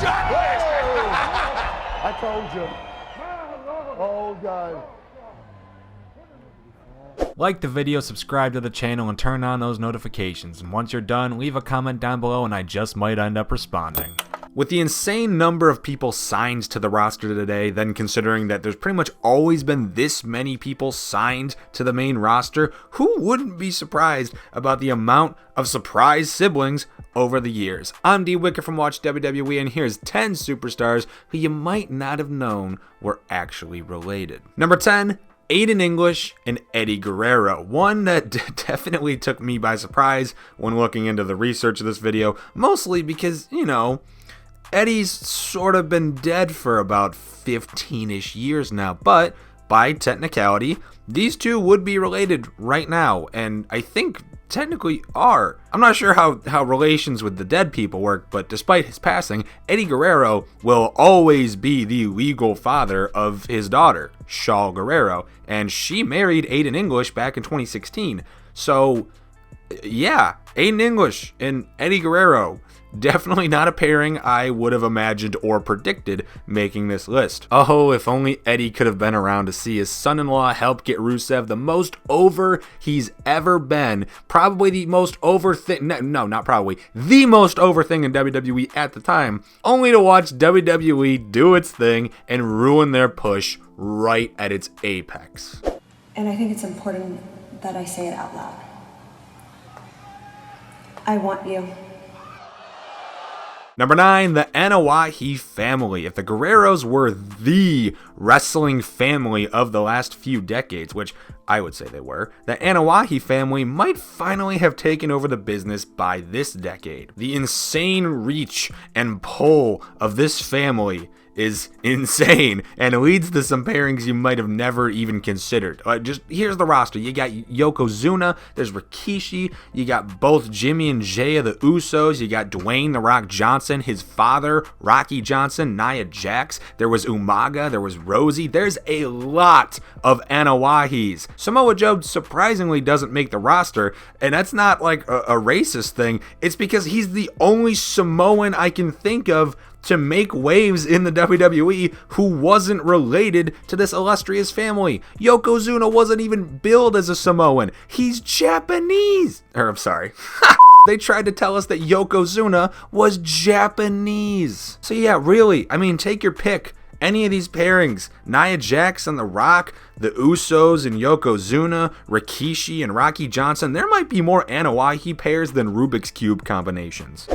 shockmaster. I told you. Oh, God. Like the video, subscribe to the channel, and turn on those notifications. And once you're done, leave a comment down below and I just might end up responding. With the insane number of people signed to the roster today, then considering that there's pretty much always been this many people signed to the main roster, who wouldn't be surprised about the amount of surprise siblings over the years? I'm D Wicker from Watch WWE, and here's 10 superstars who you might not have known were actually related. Number 10. Aiden English and Eddie Guerrero. One that definitely took me by surprise when looking into the research of this video, mostly because, you know, Eddie's sort of been dead for about 15-ish years now, but by technicality, these two would be related right now, and I think technically are. I'm not sure how relations with the dead people work, but despite his passing, Eddie Guerrero will always be the legal father of his daughter, Shaw Guerrero, and she married Aiden English back in 2016. So, yeah, Aiden English and Eddie Guerrero, definitely not a pairing I would have imagined or predicted making this list. Oh, if only Eddie could have been around to see his son-in-law help get Rusev the most over he's ever been. Probably the most over thing, no, not probably, the most over thing in WWE at the time, only to watch WWE do its thing and ruin their push right at its apex. And I think it's important that I say it out loud. I want you. Number 9, the Anoa'i family. If the Guerreros were the wrestling family of the last few decades, which I would say they were, the Anoa'i family might finally have taken over the business by this decade. The insane reach and pull of this family is insane and leads to some pairings you might have never even considered. Just here's the roster. You got Yokozuna, there's Rikishi, you got both Jimmy and Jay of the Usos, you got Dwayne "The Rock" Johnson, his father, Rocky Johnson, Nia Jax, there was Umaga, there was Rosie. There's a lot of Anoa'is. Samoa Joe surprisingly doesn't make the roster, and that's not like a racist thing. It's because he's the only Samoan I can think of to make waves in the WWE who wasn't related to this illustrious family. Yokozuna wasn't even billed as a Samoan. He's Japanese. I'm sorry. They tried to tell us that Yokozuna was Japanese. So yeah, really, I mean, take your pick. Any of these pairings, Nia Jax and The Rock, the Usos and Yokozuna, Rikishi and Rocky Johnson, there might be more Anoa'i pairs than Rubik's Cube combinations.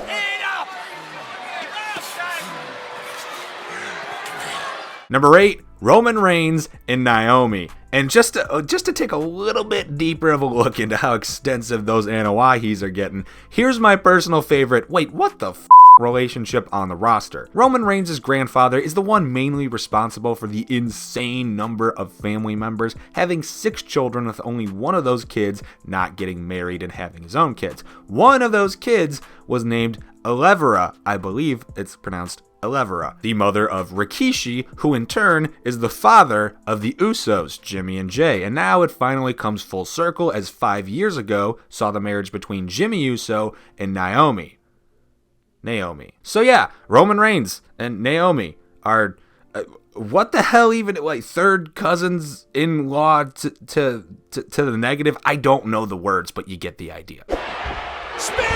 Number 8, Roman Reigns and Naomi. And just to take a little bit deeper of a look into how extensive those Anoa'is are getting, here's my personal favorite, wait, what the relationship on the roster. Roman Reigns' grandfather is the one mainly responsible for the insane number of family members, having 6 children with only one of those kids not getting married and having his own kids. One of those kids was named Elevera. I believe it's pronounced Elevera, the mother of Rikishi, who in turn is the father of the Usos, Jimmy and Jay. And now it finally comes full circle, as 5 years ago saw the marriage between Jimmy Uso and Naomi. So yeah, Roman Reigns and Naomi are what the hell, even like third cousins-in-law to the negative. I don't know the words, but you get the idea. Spear!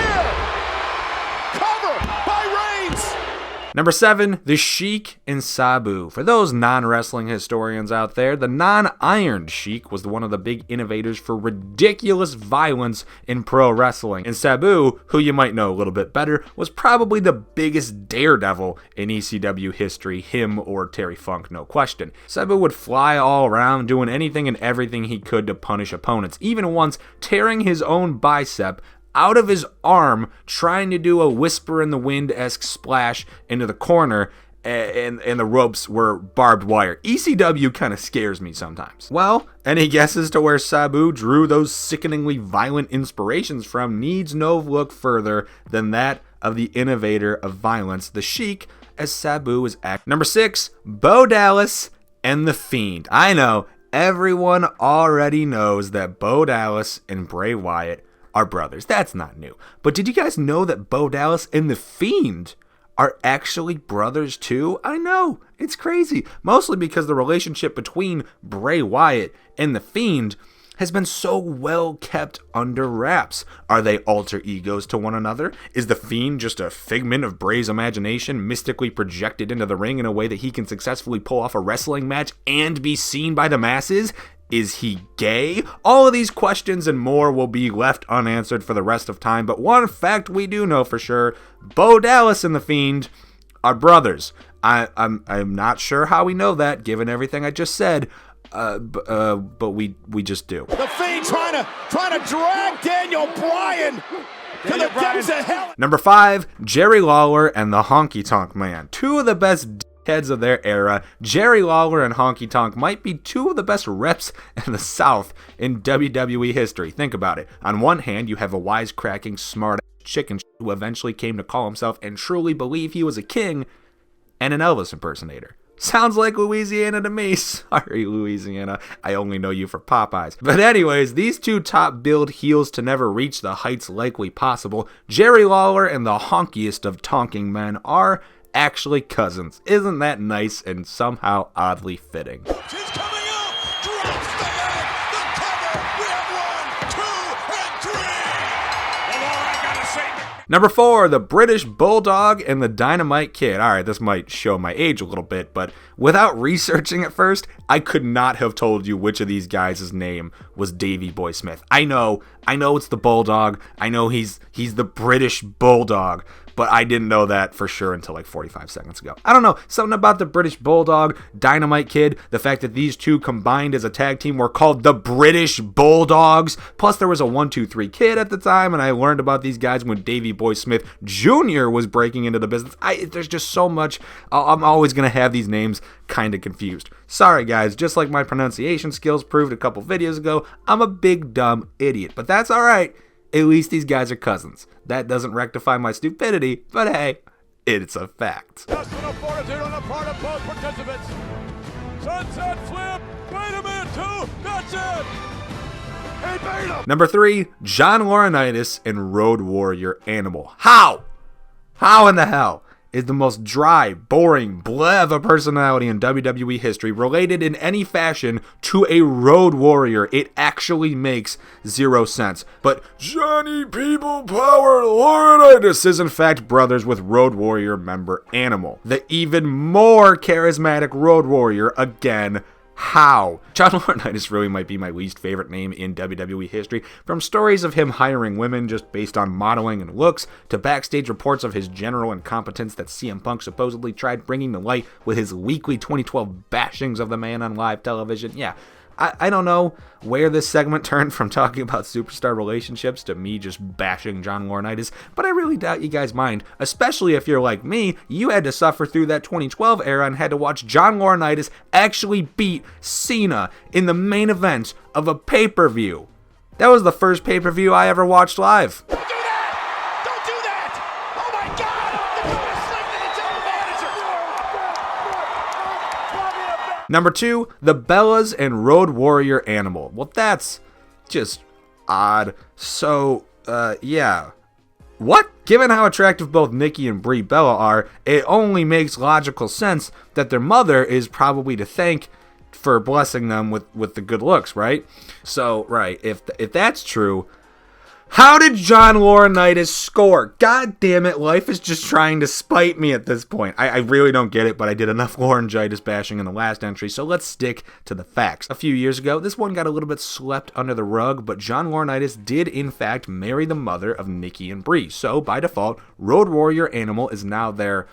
Cover by Reigns! Number 7, the Sheik and Sabu. For those non-wrestling historians out there, the non-ironed Sheik was one of the big innovators for ridiculous violence in pro wrestling. And Sabu, who you might know a little bit better, was probably the biggest daredevil in ECW history, him or Terry Funk, no question. Sabu would fly all around doing anything and everything he could to punish opponents, even once tearing his own bicep out of his arm, trying to do a whisper in the wind-esque splash into the corner, and the ropes were barbed wire. ECW kind of scares me sometimes. Well, any guesses to where Sabu drew those sickeningly violent inspirations from needs no look further than that of the innovator of violence, the Sheik, as Sabu is acting. Number 6, Bo Dallas and the Fiend. I know, everyone already knows that Bo Dallas and Bray Wyatt are brothers. That's not new. But did you guys know that Bo Dallas and The Fiend are actually brothers too? I know, it's crazy. Mostly because the relationship between Bray Wyatt and the Fiend has been so well kept under wraps. Are they alter egos to one another? Is the Fiend just a figment of Bray's imagination, mystically projected into the ring in a way that he can successfully pull off a wrestling match and be seen by the masses? Is he gay? All of these questions and more will be left unanswered for the rest of time, but one fact we do know for sure, Bo Dallas and the Fiend are brothers. I'm not sure how we know that, given everything I just said, but we just do. The Fiend trying to drag Daniel Bryan to the depths of hell. Number 5, Jerry Lawler and the Honky Tonk Man. Two of the best heads of their era. Jerry Lawler and Honky Tonk might be two of the best reps in the South in WWE history. Think about it. On one hand, you have a wisecracking, smart chicken who eventually came to call himself and truly believe he was a king, and an Elvis impersonator. Sounds like Louisiana to me. Sorry, Louisiana. I only know you for Popeyes. But anyways, these two top-billed heels to never reach the heights likely possible, Jerry Lawler and the honkiest of tonking men, are actually cousins. Isn't that nice and somehow oddly fitting? She's coming up, drops the leg, the cover, we have 1, 2, and 3. Well, all I gotta say. Number 4, the British Bulldog and the Dynamite Kid. Alright, this might show my age a little bit, but without researching at first, I could not have told you which of these guys' name was Davey Boy Smith. I know it's the Bulldog. I know he's the British Bulldog. But I didn't know that for sure until like 45 seconds ago. I don't know, something about the British Bulldog, Dynamite Kid, the fact that these two combined as a tag team were called the British Bulldogs. Plus there was a 1-2-3 Kid at the time, and I learned about these guys when Davey Boy Smith Jr. was breaking into the business. There's just so much. I'm always going to have these names kind of confused. Sorry guys, just like my pronunciation skills proved a couple videos ago, I'm a big dumb idiot. But that's alright. At least these guys are cousins. That doesn't rectify my stupidity, but hey, it's a fact. Testament of fortitude on the part of both participants. Sunset flip. Wait a minute, too. That's it. He beat him. Number 3, John Laurinaitis and Road Warrior Animal. How in the hell is the most dry, boring, blah of a personality in WWE history related in any fashion to a Road Warrior? It actually makes 0 sense. But Johnny People Power Laurinaitis is in fact brothers with Road Warrior member Animal, the even more charismatic Road Warrior. Again, how? John Laurinaitis really might be my least favorite name in WWE history. From stories of him hiring women just based on modeling and looks, to backstage reports of his general incompetence that CM Punk supposedly tried bringing to light with his weekly 2012 bashings of the man on live television. Yeah, I don't know where this segment turned from talking about superstar relationships to me just bashing John Laurinaitis, but I really doubt you guys mind, especially if you're like me. You had to suffer through that 2012 era and had to watch John Laurinaitis actually beat Cena in the main event of a pay-per-view. That was the first pay-per-view I ever watched live. Don't do that. Don't do that. Oh, my God. They're going to slip to the general manager. Number 2, the Bellas and Road Warrior Animal. Well, that's just odd. So, yeah. What? Given how attractive both Nikki and Brie Bella are, it only makes logical sense that their mother is probably to thank for blessing them with the good looks, right? So, right, if that's true, how did John Laurinaitis score? God damn it, life is just trying to spite me at this point. I really don't get it, but I did enough Laurinaitis bashing in the last entry, so let's stick to the facts. A few years ago, this one got a little bit swept under the rug, but John Laurinaitis did in fact marry the mother of Nikki and Brie. So by default, Road Warrior Animal is now their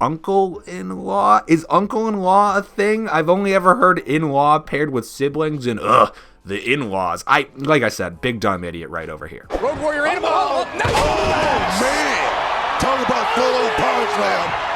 uncle-in-law. Is uncle-in-law a thing? I've only ever heard in-law paired with siblings, and the in-laws. Like I said, big dumb idiot right over here. Road Warrior Animal. Oh, man. Talk about full-on power slam.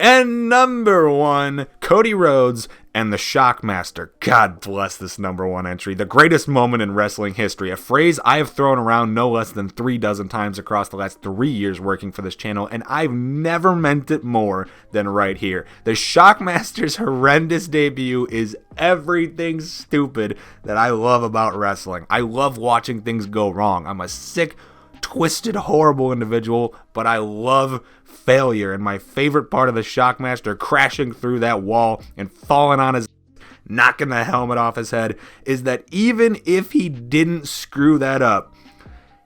And number 1, Cody Rhodes and the Shockmaster. God bless this number 1 entry. The greatest moment in wrestling history. A phrase I have thrown around no less than 3 dozen times across the last 3 years working for this channel, and I've never meant it more than right here. The Shockmaster's horrendous debut is everything stupid that I love about wrestling. I love watching things go wrong. I'm a sick, twisted, horrible individual, but I love failure. And my favorite part of the Shockmaster crashing through that wall and falling on his, knocking the helmet off his head, is that even if he didn't screw that up,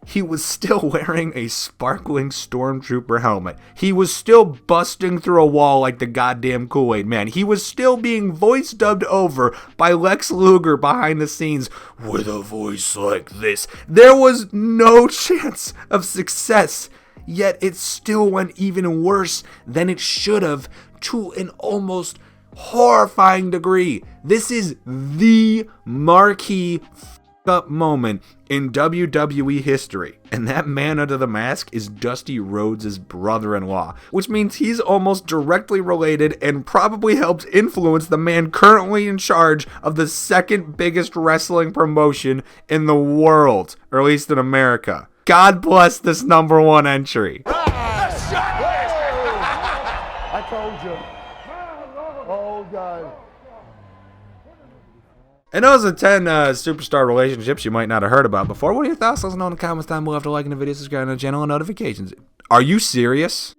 he was still wearing a sparkling Stormtrooper helmet. He was still busting through a wall like the goddamn Kool-Aid Man. He was still being voice dubbed over by Lex Luger behind the scenes with a voice like this. There was no chance of success, yet it still went even worse than it should have, to an almost horrifying degree. This is the marquee up moment in WWE history, and that man under the mask is Dusty Rhodes' brother-in-law, which means he's almost directly related and probably helped influence the man currently in charge of the second biggest wrestling promotion in the world, or at least in America. God bless this number one entry. I told you. Oh, God. And those are 10 superstar relationships you might not have heard about before. What are your thoughts? Let us know in the comments down below. After liking the video, subscribing to the channel, and notifications. Are you serious?